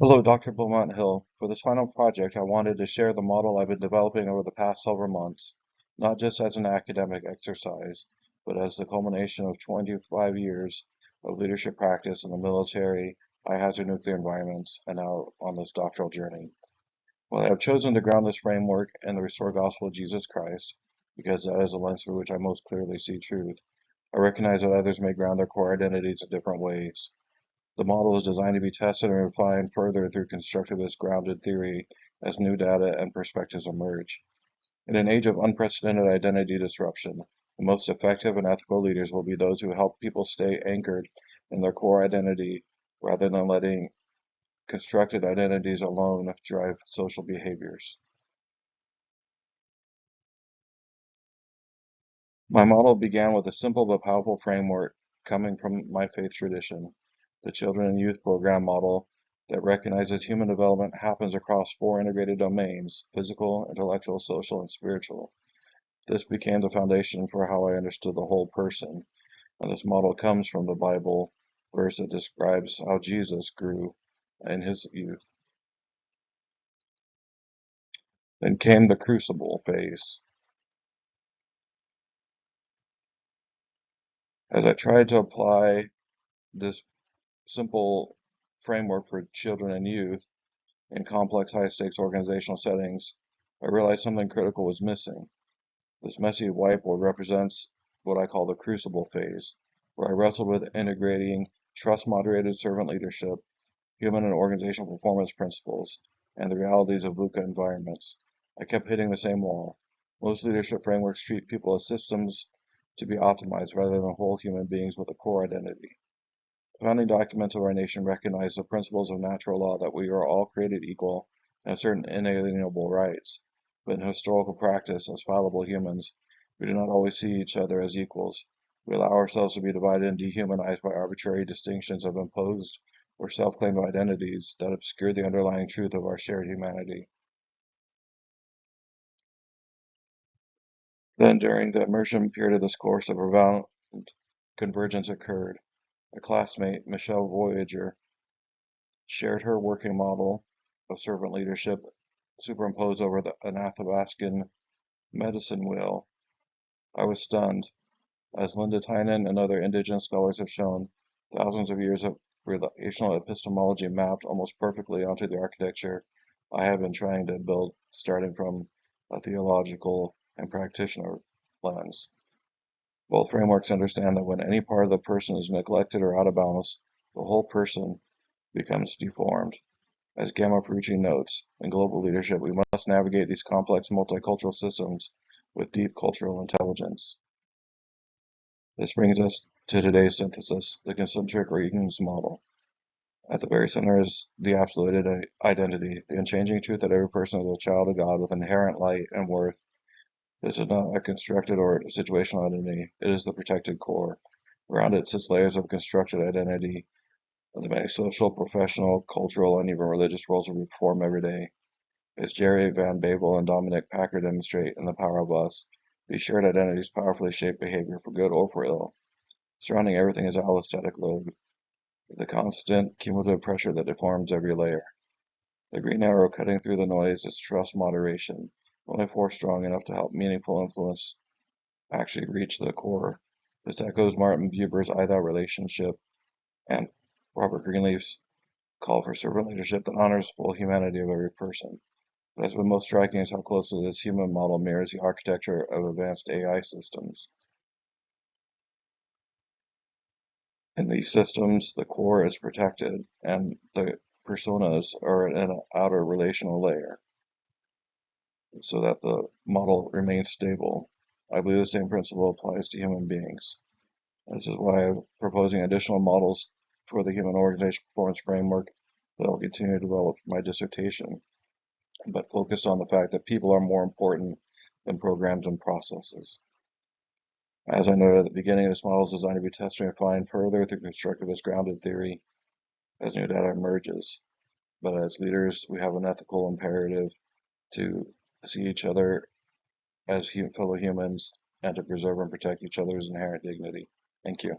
Hello, Dr. Beaumont Hill. For this final project, I wanted to share the model I've been developing over the past several months, not just as an academic exercise, but as the culmination of 25 years of leadership practice in the military, high-hazard nuclear environments, and now on this doctoral journey. While I have chosen to ground this framework in the restored gospel of Jesus Christ, because that is the lens through which I most clearly see truth, I recognize that others may ground their core identities in different ways. The model is designed to be tested and refined further through constructivist grounded theory as new data and perspectives emerge. In an age of unprecedented identity disruption, the most effective and ethical leaders will be those who help people stay anchored in their core identity rather than letting constructed identities alone drive social behaviors. My model began with a simple but powerful framework coming from my faith tradition, the Children and Youth Program model that recognizes human development happens across four integrated domains: physical, intellectual, social, and spiritual. This became the foundation for how I understood the whole person, and this model comes from the Bible verse that describes how Jesus grew in his youth. Then came the crucible phase. As I tried to apply this simple framework for children and youth in complex, high-stakes organizational settings, I realized something critical was missing. This messy whiteboard represents what I call the crucible phase, where I wrestled with integrating trust-moderated servant leadership, human and organizational performance principles, and the realities of VUCA environments. I kept hitting the same wall. Most leadership frameworks treat people as systems to be optimized rather than whole human beings with a core identity. The founding documents of our nation recognize the principles of natural law that we are all created equal and have certain inalienable rights. But in historical practice, as fallible humans, we do not always see each other as equals. We allow ourselves to be divided and dehumanized by arbitrary distinctions of imposed or self-claimed identities that obscure the underlying truth of our shared humanity. Then, during the immersion period of this course, a profound convergence occurred. A classmate, Michelle Voyager, shared her working model of servant leadership superimposed over an Athabascan medicine wheel. I was stunned. As Linda Tynan and other indigenous scholars have shown, thousands of years of relational epistemology mapped almost perfectly onto the architecture I have been trying to build, starting from a theological and practitioner lens. Both frameworks understand that when any part of the person is neglected or out of balance, the whole person becomes deformed. As Gamma Perucci notes, in global leadership, we must navigate these complex multicultural systems with deep cultural intelligence. This brings us to today's synthesis, the concentric rings model. At the very center is the absolute identity, the unchanging truth that every person is a child of God with inherent light and worth. This is not a constructed or situational identity, it is the protected core. Around it sits layers of constructed identity, the many social, professional, cultural, and even religious roles we perform every day. As Jerry Van Babel and Dominic Packer demonstrate in The Power of Us, these shared identities powerfully shape behavior for good or for ill. Surrounding everything is allostatic load, the constant cumulative pressure that deforms every layer. The green arrow cutting through the noise is trust moderation, only force strong enough to help meaningful influence actually reach the core. This echoes Martin Buber's I Thou relationship and Robert Greenleaf's call for servant leadership that honors the full humanity of every person. What has been most striking is how closely this human model mirrors the architecture of advanced AI systems. In these systems, the core is protected, and the personas are in an outer relational layer, so that the model remains stable. I believe the same principle applies to human beings. This is why I'm proposing additional models for the human organization performance framework that I'll continue to develop for my dissertation, but focused on the fact that people are more important than programs and processes. As I noted at the beginning, this model is designed to be tested and refined further through constructivist grounded theory as new data emerges. But as leaders, we have an ethical imperative to see each other as fellow humans and to preserve and protect each other's inherent dignity. Thank you.